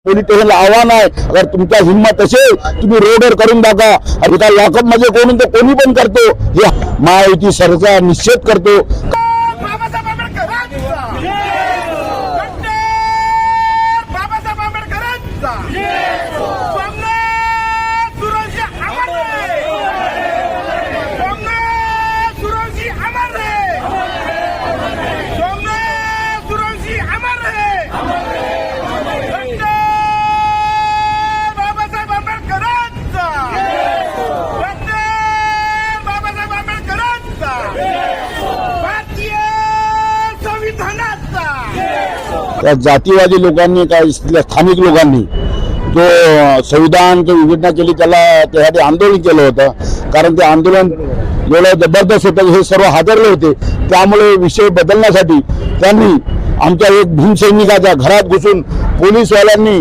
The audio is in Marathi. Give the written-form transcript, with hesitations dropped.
पोलीस स्टेशनला आव्हान आहे, अगर तुमच्या हिम्मत असेल तुम्ही रोडवर करून दाखवा. आता लॉकअप मध्ये कोणी पण करतो, हे महायुती सरकार निश्चित करतो. त्या जातीवादी लोकांनी काय स्थानिक लोकांनी जो संविधान विघटना केली त्याला त्यासाठी आंदोलन केलं होतं. कारण ते आंदोलन एवढं जबरदस्त होतं, हे सर्व हादरले होते. त्यामुळे विषय बदलण्यासाठी त्यांनी आमच्या एक भीमसैनिकाच्या घरात घुसून पोलीसवाल्यांनी